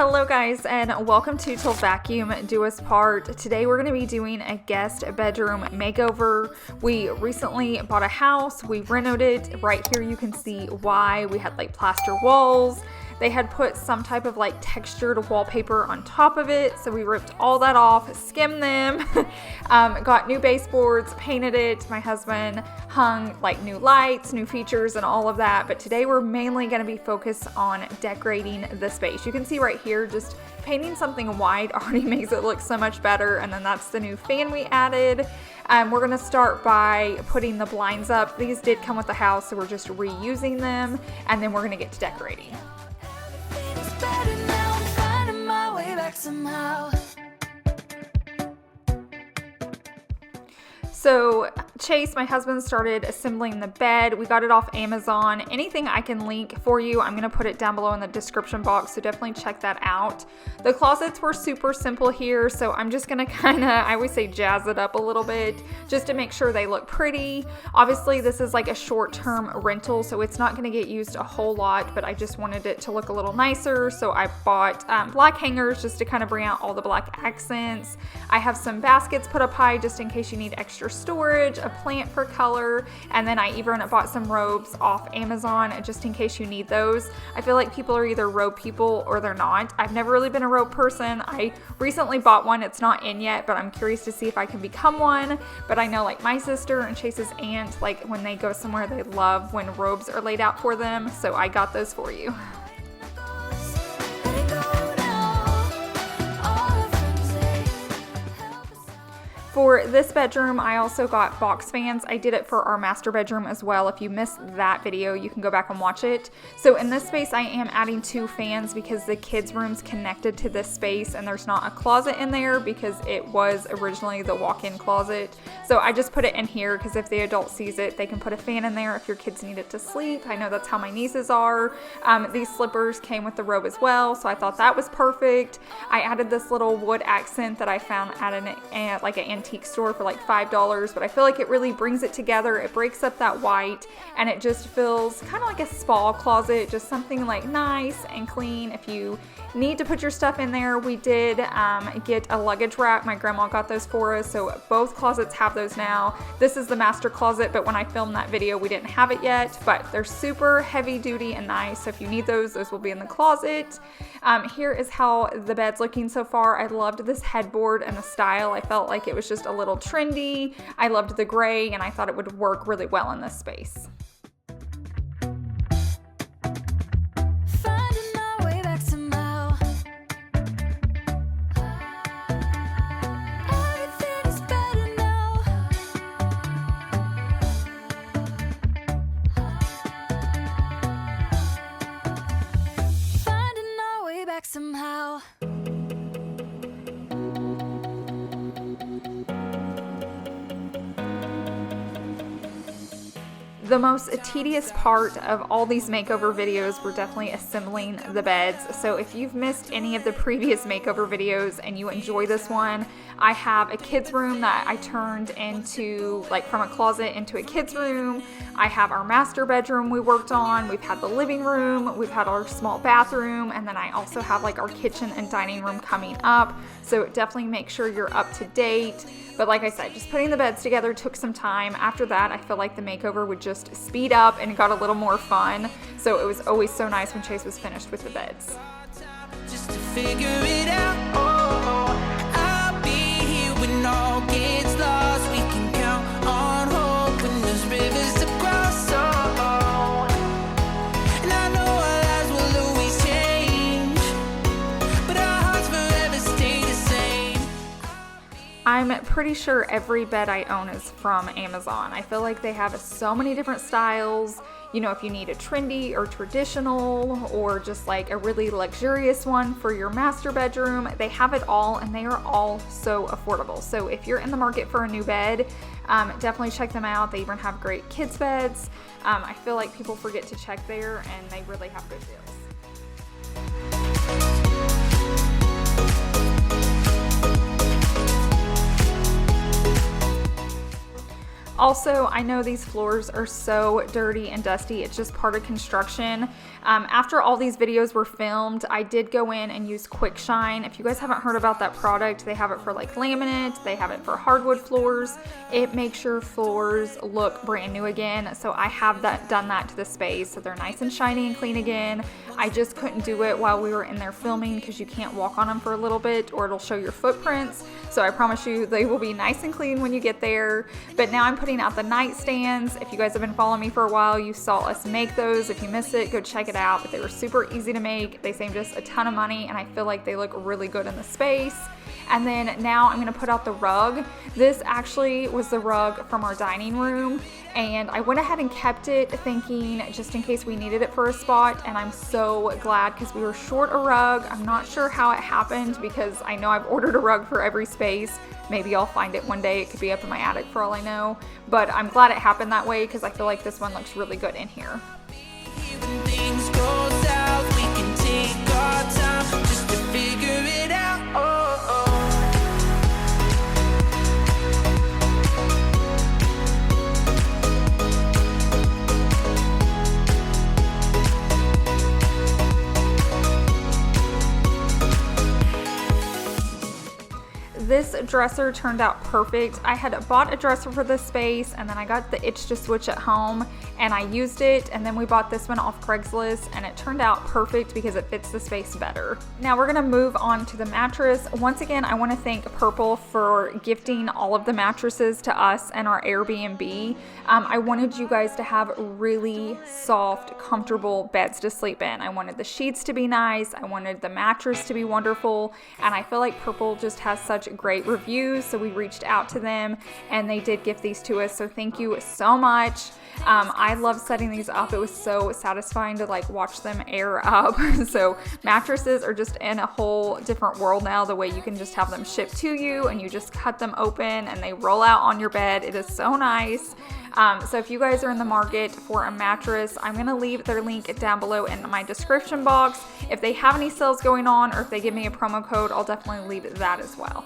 Hello guys, and welcome to Till Vacuum Do Us Part. Today we're going to be doing a guest bedroom makeover. We recently bought a house, we renovated it. Right here you can see why. We had like plaster walls. They had put some type of like textured wallpaper on top of it, so we ripped all that off, skimmed them, got new baseboards, painted it. My husband hung like new lights, new features, and all of that. But today we're mainly going to be focused on decorating the space. You can see right here, just painting something white already makes it look so much better. And then that's the new fan we added. We're going to start by putting the blinds up. These did come with the house, so we're just reusing them, and then we're going to get to decorating. So Chase, my husband, started assembling the bed. We got it off Amazon. Anything I can link for you, I'm going to put it down below in the description box, so definitely check that out. The closets were super simple here, so I'm just going to kind of, I always say jazz it up a little bit just to make sure they look pretty. Obviously, this is like a short-term rental, so it's not going to get used a whole lot, but I just wanted it to look a little nicer, so I bought black hangers just to kind of bring out all the black accents. I have some baskets put up high just in case you need extra storage, a plant for color, and then I even bought some robes off Amazon just in case you need those. I feel like people are either robe people or they're not. I've never really been a robe person. I recently bought one. It's not in yet, but I'm curious to see if I can become one. But I know like my sister and Chase's aunt, like when they go somewhere, they love when robes are laid out for them. So I got those for you. For this bedroom, I also got box fans. I did it for our master bedroom as well. If you missed that video, you can go back and watch it. So in this space, I am adding 2 fans because the kids' room's connected to this space and there's not a closet in there because it was originally the walk-in closet. So I just put it in here because if the adult sees it, they can put a fan in there if your kids need it to sleep. I know that's how my nieces are. These slippers came with the robe as well, so I thought that was perfect. I added this little wood accent that I found at like an antique store for like $5, but I feel like it really brings it together. It breaks up that white and it just feels kind of like a spa closet, just something like nice and clean. If you need to put your stuff in there, we did get a luggage rack. My grandma got those for us, so both closets have those now. This is the master closet, but when I filmed that video, we didn't have it yet, but they're super heavy duty and nice. So if you need those will be in the closet. Here is how the bed's looking so far. I loved this headboard and the style. I felt like it was just a little trendy. I loved the gray and I thought it would work really well in this space. Somehow. The most tedious part of all these makeover videos were definitely assembling the beds. So if you've missed any of the previous makeover videos and you enjoy this one, I have a kids room that I turned into like from a closet into a kids room. I have our master bedroom we worked on. We've had the living room, we've had our small bathroom, and then I also have like our kitchen and dining room coming up. So definitely make sure you're up to date. But like I said, just putting the beds together took some time. After that, I feel like the makeover would just speed up and it got a little more fun. So it was always so nice when Chase was finished with the beds. Just to figure it out. Oh, I'll be here when all gets lost. We can count on hope when there's rivers to cross. Oh, and I know our lives will always change, but our hearts forever stay the same. I'm pretty sure every bed I own is from Amazon. I feel like they have so many different styles. You know, if you need a trendy or traditional or just like a really luxurious one for your master bedroom, they have it all and they are all so affordable. So if you're in the market for a new bed, definitely check them out. They even have great kids beds. I feel like people forget to check there and they really have good deals. Also, I know these floors are so dirty and dusty. It's just part of construction. After all these videos were filmed, I did go in and use Quick Shine. If you guys haven't heard about that product, they have it for like laminate, they have it for hardwood floors. It makes your floors look brand new again. So I have done that to the space, so they're nice and shiny and clean again. I just couldn't do it while we were in there filming because you can't walk on them for a little bit or it'll show your footprints. So I promise you they will be nice and clean when you get there. But now I'm putting out the nightstands. If you guys have been following me for a while, you saw us make those. If you missed it, go check it out. But they were super easy to make. They saved us a ton of money and I feel like they look really good in the space. And then now I'm gonna put out the rug. This actually was the rug from our dining room and I went ahead and kept it thinking just in case we needed it for a spot, and I'm so glad because we were short a rug. I'm not sure how it happened because I know I've ordered a rug for every space. Maybe I'll find it one day. It could be up in my attic for all I know, but I'm glad it happened that way because I feel like this one looks really good in here. When things go south, we can take our time just to figure it out. Oh, oh. This dresser turned out perfect. I had bought a dresser for this space and then I got the itch to switch at home and I used it, and then we bought this one off Craigslist and it turned out perfect because it fits the space better. Now we're gonna move on to the mattress. Once again, I wanna thank Purple for gifting all of the mattresses to us and our Airbnb. I wanted you guys to have really soft, comfortable beds to sleep in. I wanted the sheets to be nice. I wanted the mattress to be wonderful. And I feel like Purple just has such great reviews. So we reached out to them and they did gift these to us. So thank you so much. I love setting these up. It was so satisfying to like watch them air up. So mattresses are just in a whole different world now, the way you can just have them shipped to you and you just cut them open and they roll out on your bed. It is so nice. So if you guys are in the market for a mattress, I'm going to leave their link down below in my description box. If they have any sales going on or if they give me a promo code, I'll definitely leave that as well.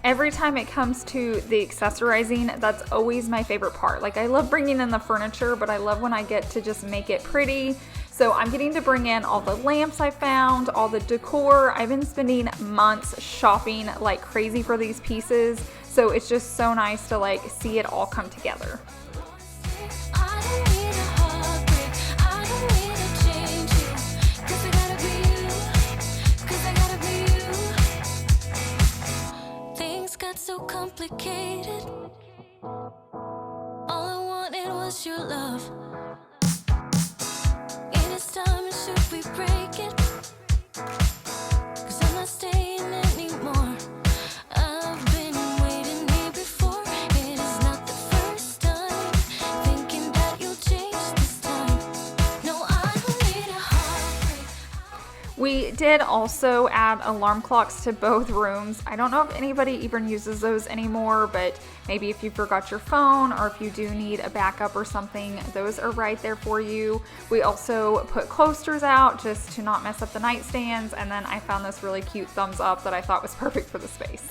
Every time it comes to the accessorizing, that's always my favorite part. Like, I love bringing in the furniture, but I love when I get to just make it pretty. So I'm getting to bring in all the lamps I found, all the decor. I've been spending months shopping like crazy for these pieces. So it's just so nice to like see it all come together. So complicated. All I wanted was your love. It is time, and should we break it? 'Cause I'm not staying anymore. I've been waiting here before. It is not the first time. Thinking that you'll change this time. No, I don't need a heartbreak. We did also add alarm clocks to both rooms. I don't know if anybody even uses those anymore, but maybe if you forgot your phone or if you do need a backup or something, those are right there for you. We also put coasters out just to not mess up the nightstands, and then I found this really cute thumbs up that I thought was perfect for the space.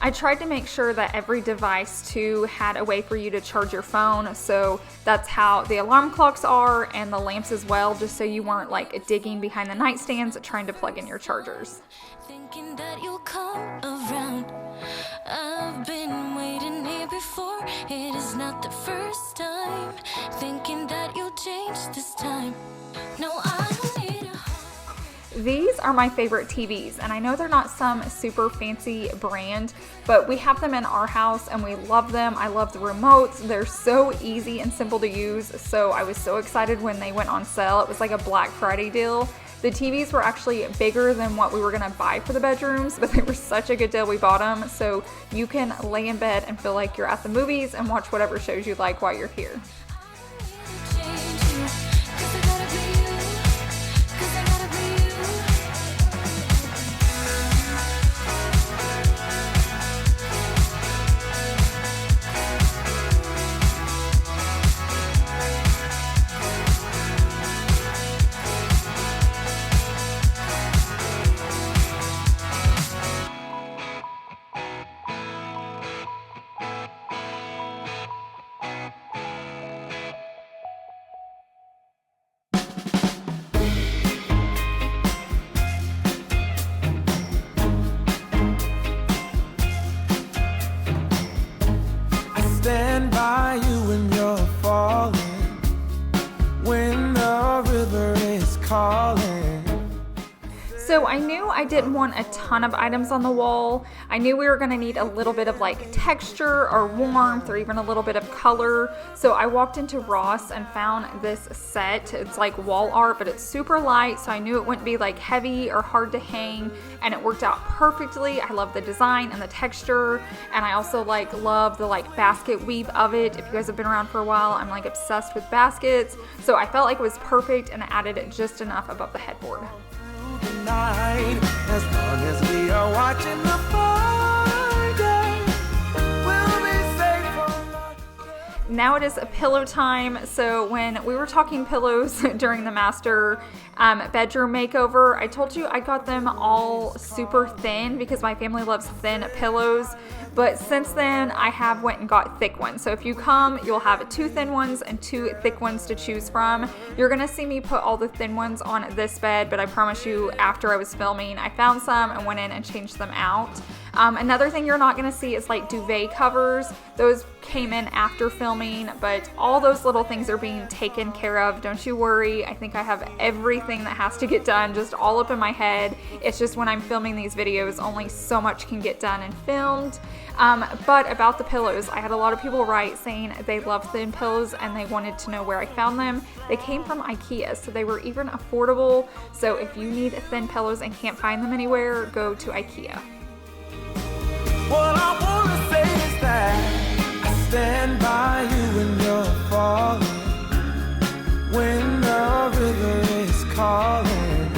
I tried to make sure that every device too had a way for you to charge your phone, so that's how the alarm clocks are and the lamps as well, just so you weren't like digging behind the nightstands trying to plug in your chargers. Thinking that you'll come around. I've been waiting here before. It is not the first time. Thinking that you'll change this time. No, I don't need a These are my favorite TVs, and I know they're not some super fancy brand, but we have them in our house and we love them. I love the remotes. They're so easy and simple to use, so I was so excited when they went on sale. It was like a Black Friday deal. The TVs were actually bigger than what we were gonna buy for the bedrooms, but they were such a good deal we bought them, so you can lay in bed and feel like you're at the movies and watch whatever shows you like while you're here. calling. So I knew I didn't want a ton of items on the wall. I knew we were gonna need a little bit of like texture or warmth or even a little bit of color. So I walked into Ross and found this set. It's like wall art, but it's super light. So I knew it wouldn't be like heavy or hard to hang, and it worked out perfectly. I love the design and the texture. And I also like love the like basket weave of it. If you guys have been around for a while, I'm like obsessed with baskets. So I felt like it was perfect, and I added just enough above the headboard. As long as we are watching the Friday, we'll be safe from the... Now it is a pillow time. So when we were talking pillows during the master bedroom makeover, I told you I got them all super thin because my family loves thin pillows. But since then, I have went and got thick ones. So if you come, you'll have 2 thin ones and 2 thick ones to choose from. You're gonna see me put all the thin ones on this bed, but I promise you, after I was filming, I found some and went in and changed them out. Another thing you're not gonna see is like duvet covers. Those came in after filming, but all those little things are being taken care of. Don't you worry. I think I have everything that has to get done just all up in my head. It's just when I'm filming these videos, only so much can get done and filmed. But about the pillows, I had a lot of people write saying they love thin pillows and they wanted to know where I found them. They came from Ikea, so they were even affordable. So if you need thin pillows and can't find them anywhere, go to Ikea. What I wanna say is that I stand by you when you're falling, when the river is calling.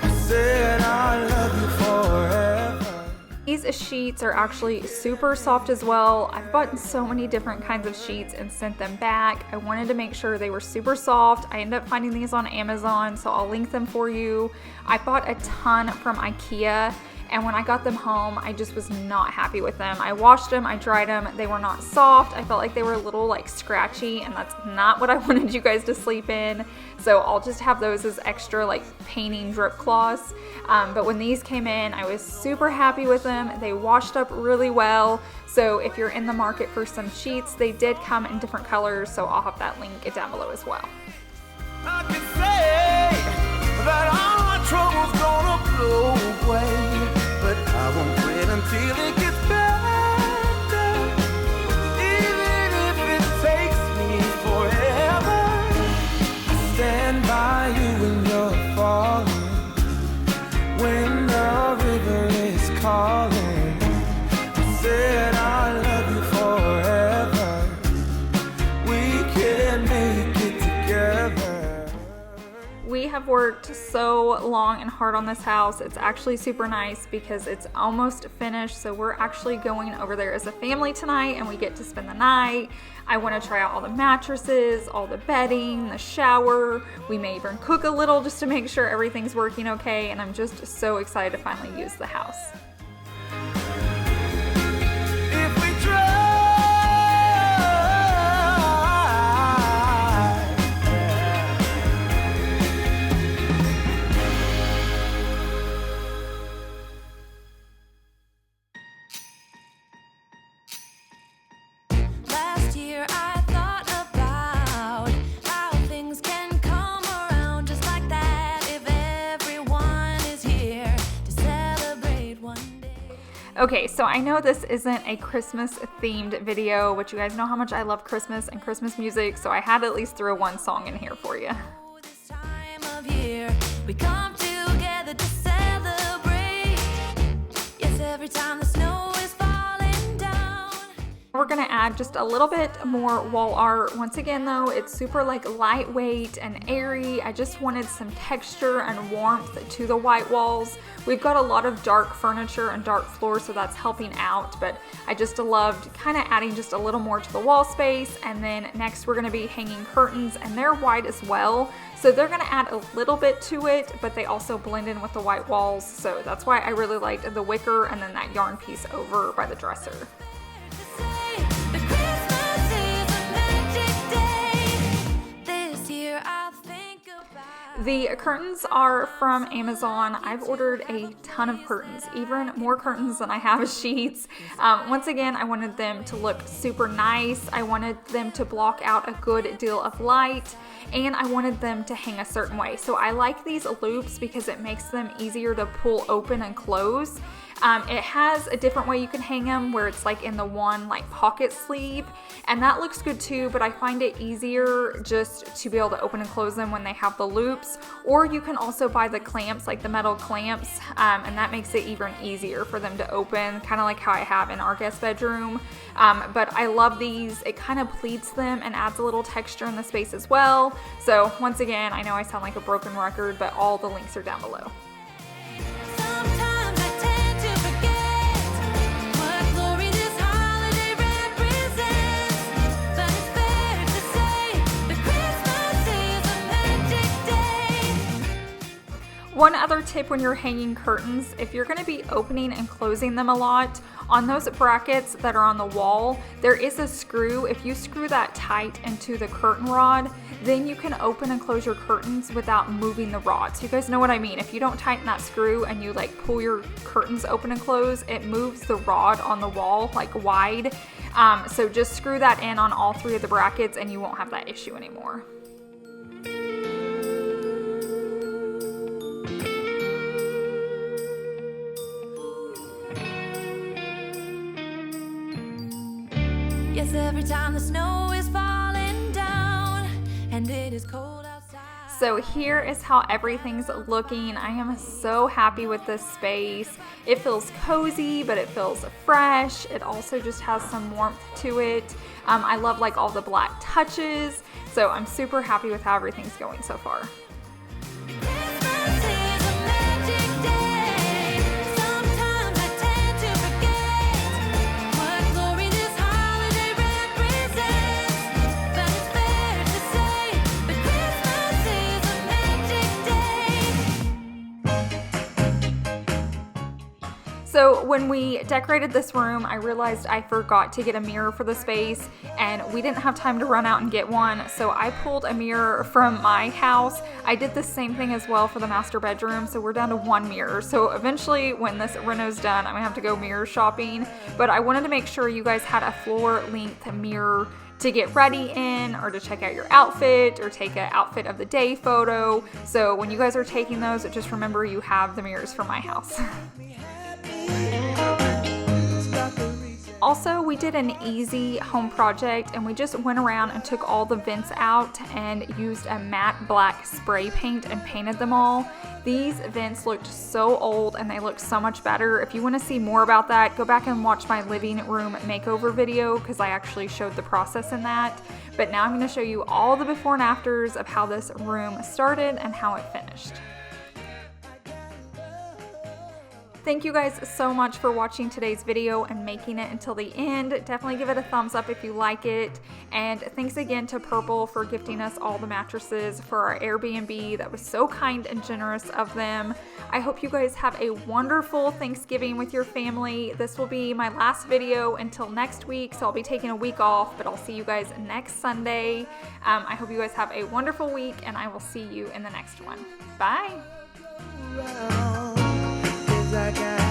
I said I love you forever. These sheets are actually super soft as well. I've bought so many different kinds of sheets and sent them back. I wanted to make sure they were super soft. I ended up finding these on Amazon, so I'll link them for you. I bought a ton from Ikea, and when I got them home, I just was not happy with them. I washed them, I dried them, they were not soft. I felt like they were a little like scratchy, and that's not what I wanted you guys to sleep in. So I'll just have those as extra like painting drip cloths. But when these came in, I was super happy with them. They washed up really well. So if you're in the market for some sheets, they did come in different colors, so I'll have that link down below as well. I can say that all my troubles gonna blow away, but I won't quit until it gets better, even if it takes me forever. I stand by you when you're falling, when the river is calling. I said I love you forever. We can make it together. We have worked so long and hard on this house. It's actually super nice because it's almost finished. So we're actually going over there as a family tonight, and we get to spend the night. I want to try out all the mattresses, all the bedding, the shower. We may even cook a little just to make sure everything's working okay. And I'm just so excited to finally use the house. If we try, Last year I thought about how things can come around just like that if everyone is here to celebrate one day. Okay, so I know this isn't a Christmas themed video, but you guys know how much I love Christmas and Christmas music, so I had to at least throw one song in here for you. This time of year we come together to celebrate. Yes, every time the snow is falling down. We're gonna add just a little bit more wall art. Once again though, it's super like lightweight and airy. I just wanted some texture and warmth to the white walls. We've got a lot of dark furniture and dark floors, so that's helping out, but I just loved kind of adding just a little more to the wall space. And then next we're gonna be hanging curtains, and they're white as well. So they're gonna add a little bit to it, but they also blend in with the white walls. So that's why I really liked the wicker and then that yarn piece over by the dresser. The Christmas is a magic day. This year I'll think about The curtains are from Amazon. I've ordered a ton of curtains, even more curtains than I have sheets. Once again, I wanted them to look super nice. I wanted them to block out a good deal of light, and I wanted them to hang a certain way. So I like these loops because it makes them easier to pull open and close. It has a different way you can hang them where it's like in the one like pocket sleeve, and that looks good too, but I find it easier just to be able to open and close them when they have the loops. Or you can also buy the clamps, like the metal clamps, and that makes it even easier for them to open, kind of like how I have in our guest bedroom. But I love these. It kind of pleats them and adds a little texture in the space as well. So once again, I know I sound like a broken record, but all the links are down below. Sometimes I tend to forget what glory this holiday represents. But it's fair to say that Christmas is a magic day. One other tip when you're hanging curtains, if you're going to be opening and closing them a lot, on those brackets that are on the wall, there is a screw. If you screw that tight into the curtain rod, then you can open and close your curtains without moving the rod. So you guys know what I mean. If you don't tighten that screw and you like pull your curtains open and close, it moves the rod on the wall like wide. So just screw that in on all three of the brackets and you won't have that issue anymore. Yes, every time the snow is falling down and it is cold outside. So here is how everything's looking. I am so happy with this space. It feels cozy, but it feels fresh. It also just has some warmth to it. I love like all the black touches. So I'm super happy with how everything's going so far. Christmas is a magic day. Sometimes I tend to forget what glory this holiday represents. But it's fair to say that Christmas is a magic day. So when we decorated this room, I realized I forgot to get a mirror for the space, and we didn't have time to run out and get one. So I pulled a mirror from my house. I did the same thing as well for the master bedroom. So we're down to one mirror. So eventually when this reno's done, I'm gonna have to go mirror shopping. But I wanted to make sure you guys had a floor length mirror to get ready in, or to check out your outfit, or take an outfit of the day photo. So when you guys are taking those, just remember you have the mirrors from my house. Also, we did an easy home project and we just went around and took all the vents out and used a matte black spray paint and painted them all. These vents looked so old and they look so much better. If you want to see more about that, go back and watch my living room makeover video because I actually showed the process in that. But now I'm going to show you all the before and afters of how this room started and how it finished. Thank you guys so much for watching today's video and making it until the end. Definitely give it a thumbs up if you like it. And thanks again to Purple for gifting us all the mattresses for our Airbnb. That was so kind and generous of them. I hope you guys have a wonderful Thanksgiving with your family. This will be my last video until next week, so I'll be taking a week off, but I'll see you guys next Sunday. I hope you guys have a wonderful week, and I will see you in the next one. Bye! Like I